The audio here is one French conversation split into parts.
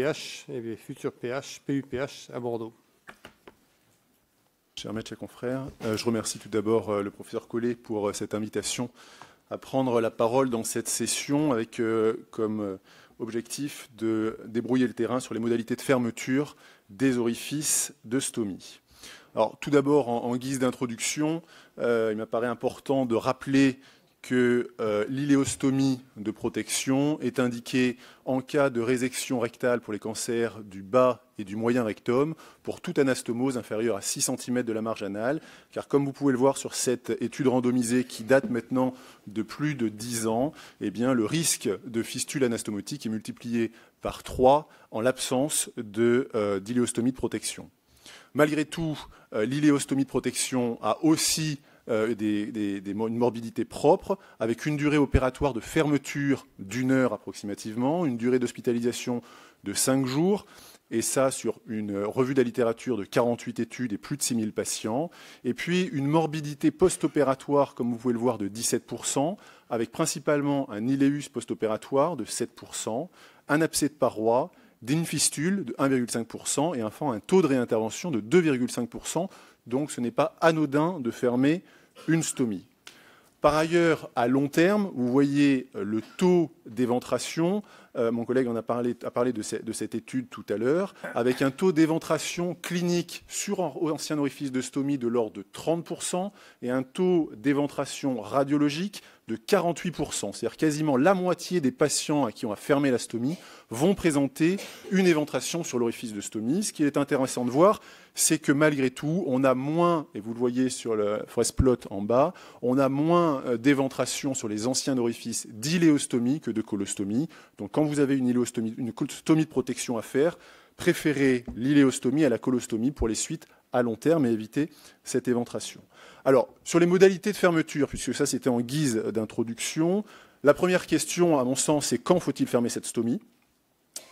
PUPH et futur PUPH à Bordeaux. Chers maîtres, chers confrères, je remercie tout d'abord le professeur Collet pour cette invitation à prendre la parole dans cette session avec comme objectif de débrouiller le terrain sur les modalités de fermeture des orifices de stomie. Alors, tout d'abord, en guise d'introduction, il m'apparaît important de rappeler que l'iléostomie de protection est indiquée en cas de résection rectale pour les cancers du bas et du moyen rectum pour toute anastomose inférieure à 6 cm de la marge anale, car comme vous pouvez le voir sur cette étude randomisée qui date maintenant de plus de 10 ans, eh bien, le risque de fistule anastomotique est multiplié par 3 en l'absence d'iléostomie de protection. Malgré tout, l'iléostomie de protection a aussi une morbidité propre, avec une durée opératoire de fermeture d'1 heure approximativement, une durée d'hospitalisation de 5 jours, et ça sur une revue de la littérature de 48 études et plus de 6000 patients, et puis une morbidité post-opératoire, comme vous pouvez le voir, de 17%, avec principalement un iléus post-opératoire de 7%, un abcès de paroi, d'une fistule de 1,5% et enfin un taux de réintervention de 2,5%. Donc ce n'est pas anodin de fermer une stomie. Par ailleurs, à long terme, vous voyez le taux d'éventration. Mon collègue a parlé de cette étude tout à l'heure, avec un taux d'éventration clinique sur ancien orifice de stomie de l'ordre de 30% et un taux d'éventration radiologique de 48%. C'est-à-dire quasiment la moitié des patients à qui on a fermé la stomie vont présenter une éventration sur l'orifice de stomie. Ce qui est intéressant de voir, c'est que malgré tout, on a moins, et vous le voyez sur le Forest plot en bas, on a moins d'éventration sur les anciens orifices d'iléostomie que de colostomie. Donc quand vous avez une stomie de protection à faire, préférez l'iléostomie à la colostomie pour les suites à long terme et éviter cette éventration. Alors, sur les modalités de fermeture, puisque ça c'était en guise d'introduction, la première question, à mon sens, c'est quand faut-il fermer cette stomie ?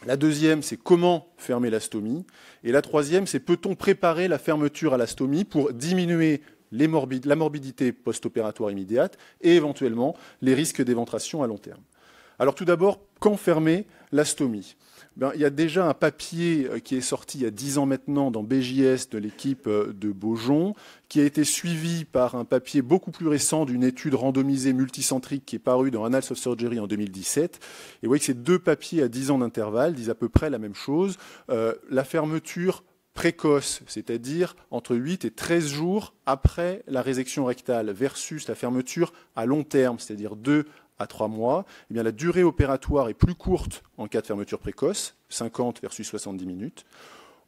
La deuxième, c'est comment fermer la stomie ? Et la troisième, c'est peut-on préparer la fermeture à la stomie pour diminuer la morbidité post-opératoire immédiate et éventuellement les risques d'éventration à long terme. Alors tout d'abord, quand fermer la stomie ? Il y a déjà un papier qui est sorti il y a 10 ans maintenant dans BJS de l'équipe de Beaujon, qui a été suivi par un papier beaucoup plus récent d'une étude randomisée multicentrique qui est parue dans Annals of Surgery en 2017. Et vous voyez que ces deux papiers à 10 ans d'intervalle disent à peu près la même chose. La fermeture précoce, c'est-à-dire entre 8 et 13 jours après la résection rectale versus la fermeture à long terme, c'est-à-dire 2 à 3 mois, eh bien, la durée opératoire est plus courte en cas de fermeture précoce, 50 versus 70 minutes.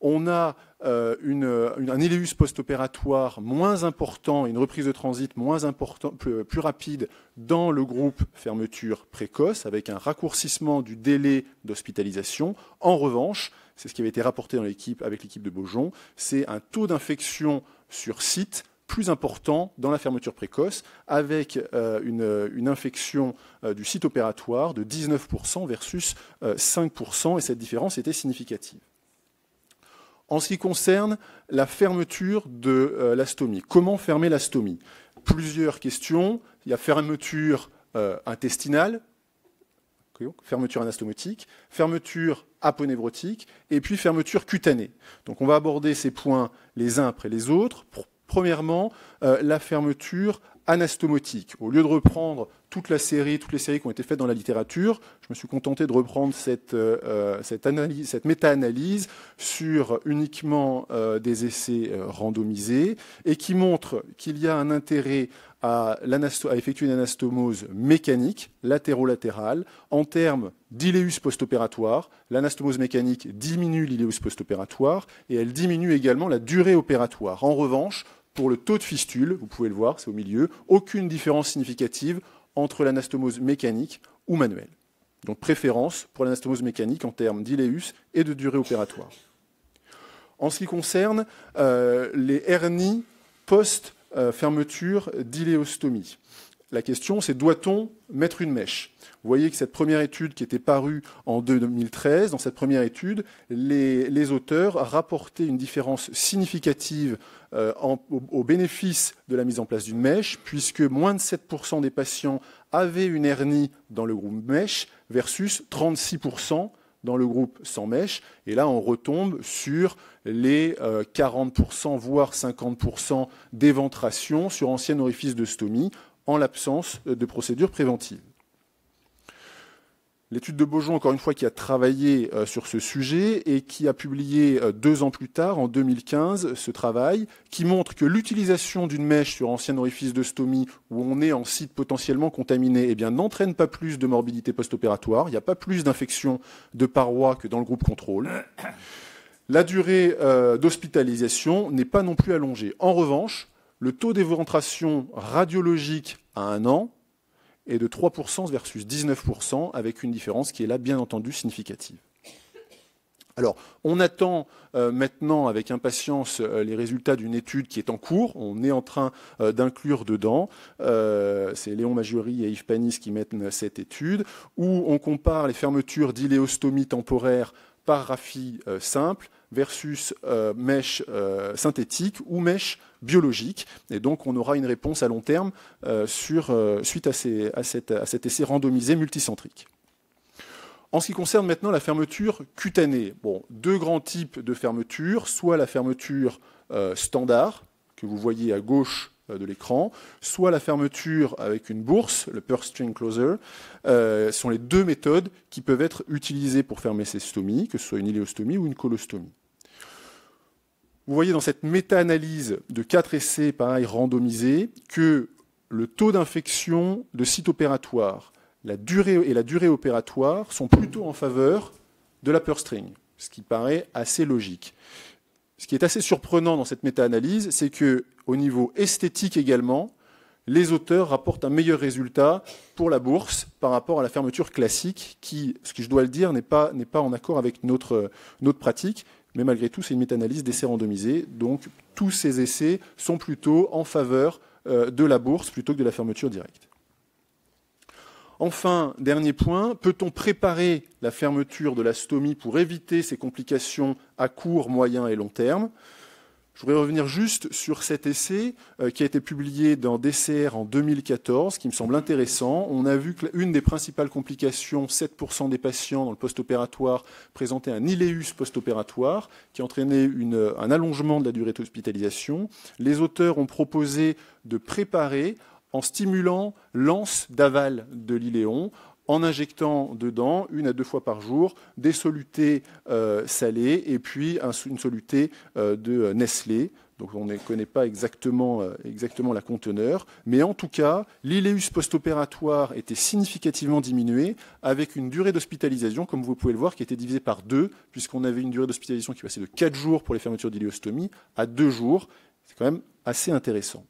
On a un iléus post-opératoire moins important et une reprise de transit plus rapide dans le groupe fermeture précoce, avec un raccourcissement du délai d'hospitalisation. En revanche, c'est ce qui avait été rapporté avec l'équipe de Beaujon, c'est un taux d'infection sur site plus important dans la fermeture précoce, avec une infection du site opératoire de 19% versus 5%, et cette différence était significative. En ce qui concerne la fermeture de la stomie, comment fermer la stomie ? Plusieurs questions. Il y a fermeture intestinale, fermeture anastomotique, fermeture aponévrotique, et puis fermeture cutanée. Donc on va aborder ces points les uns après les autres. Premièrement, la fermeture anastomotique. Au lieu de reprendre toutes les séries qui ont été faites dans la littérature, je me suis contenté de reprendre cette méta-analyse sur uniquement des essais randomisés et qui montre qu'il y a un intérêt à effectuer une anastomose mécanique, latéro-latérale, en termes d'iléus post-opératoire. L'anastomose mécanique diminue l'iléus post-opératoire et elle diminue également la durée opératoire. En revanche, pour le taux de fistule, vous pouvez le voir, c'est au milieu, aucune différence significative entre l'anastomose mécanique ou manuelle. Donc préférence pour l'anastomose mécanique en termes d'iléus et de durée opératoire. En ce qui concerne les hernies post-fermeture d'iléostomie, la question c'est doit-on mettre une mèche ? Vous voyez que cette première étude qui était parue en 2013, dans cette première étude, les auteurs rapportaient une différence significative au bénéfice de la mise en place d'une mèche, puisque moins de 7% des patients avaient une hernie dans le groupe mèche versus 36% dans le groupe sans mèche. Et là, on retombe sur les 40%, voire 50% d'éventration sur ancien orifice de stomie en l'absence de procédure préventive. L'étude de Beaujon, encore une fois, qui a travaillé sur ce sujet et qui a publié 2 ans plus tard, en 2015, ce travail, qui montre que l'utilisation d'une mèche sur ancien orifice de stomie où on est en site potentiellement contaminé, eh bien, n'entraîne pas plus de morbidité post-opératoire. Il n'y a pas plus d'infection de parois que dans le groupe contrôle. La durée d'hospitalisation n'est pas non plus allongée. En revanche, le taux d'éventration radiologique à 1 an est de 3% versus 19%, avec une différence qui est là, bien entendu, significative. Alors, on attend maintenant avec impatience les résultats d'une étude qui est en cours. On est en train d'inclure dedans, c'est Léon Maggiori et Yves Panis qui mènent cette étude, où on compare les fermetures d'iléostomie temporaire par raphie simple versus mèche synthétique ou mèche biologique. Et donc, on aura une réponse à long terme suite à cet essai randomisé multicentrique. En ce qui concerne maintenant la fermeture cutanée, bon, 2 grands types de fermeture, soit la fermeture standard, que vous voyez à gauche de l'écran, soit la fermeture avec une bourse, le purse string closer, sont les 2 méthodes qui peuvent être utilisées pour fermer ces stomies, que ce soit une iléostomie ou une colostomie. Vous voyez dans cette méta-analyse de 4 essais, pareil, randomisés, que le taux d'infection de site opératoire, la durée opératoire sont plutôt en faveur de la purse string, ce qui paraît assez logique. Ce qui est assez surprenant dans cette méta-analyse, c'est qu'au niveau esthétique également, les auteurs rapportent un meilleur résultat pour la bourse par rapport à la fermeture classique, qui, ce que je dois le dire, n'est pas en accord avec notre pratique. Mais malgré tout, c'est une méta-analyse d'essais randomisés. Donc, tous ces essais sont plutôt en faveur de la bourse plutôt que de la fermeture directe. Enfin, dernier point, peut-on préparer la fermeture de la stomie pour éviter ces complications à court, moyen et long terme ? Je voudrais revenir juste sur cet essai qui a été publié dans DCR en 2014, qui me semble intéressant. On a vu qu'une des principales complications, 7% des patients dans le post-opératoire présentaient un iléus post-opératoire qui entraînait un allongement de la durée d'hospitalisation. Les auteurs ont proposé de préparer en stimulant l'anse d'aval de l'iléon, en injectant dedans, 1 à 2 fois par jour, des solutés salées et puis une soluté de Nestlé. Donc on ne connaît pas exactement la conteneur. Mais en tout cas, l'iléus post-opératoire était significativement diminué avec une durée d'hospitalisation, comme vous pouvez le voir, qui était divisée par 2, puisqu'on avait une durée d'hospitalisation qui passait de 4 jours pour les fermetures d'iléostomie à 2 jours. C'est quand même assez intéressant.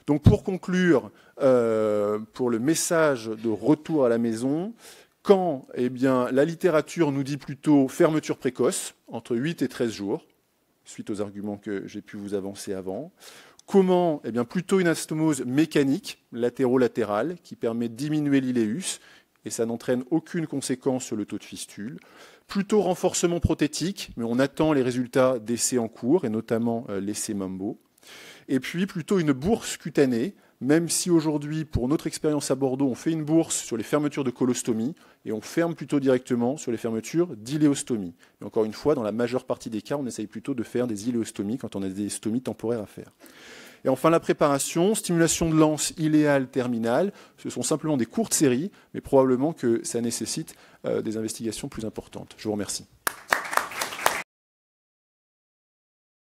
Donc pour conclure, pour le message de retour à la maison, quand la littérature nous dit plutôt fermeture précoce, entre 8 et 13 jours, suite aux arguments que j'ai pu vous avancer avant. Comment ? Plutôt une anastomose mécanique, latéro-latérale, qui permet de diminuer l'iléus, et ça n'entraîne aucune conséquence sur le taux de fistule. Plutôt renforcement prothétique, mais on attend les résultats d'essais en cours, et notamment l'essai Mambo. Et puis plutôt une bourse cutanée, même si aujourd'hui, pour notre expérience à Bordeaux, on fait une bourse sur les fermetures de colostomie et on ferme plutôt directement sur les fermetures d'iléostomie. Mais encore une fois, dans la majeure partie des cas, on essaye plutôt de faire des iléostomies quand on a des stomies temporaires à faire. Et enfin, la préparation, stimulation de l'anse iléale terminale, ce sont simplement des courtes séries, mais probablement que ça nécessite des investigations plus importantes. Je vous remercie.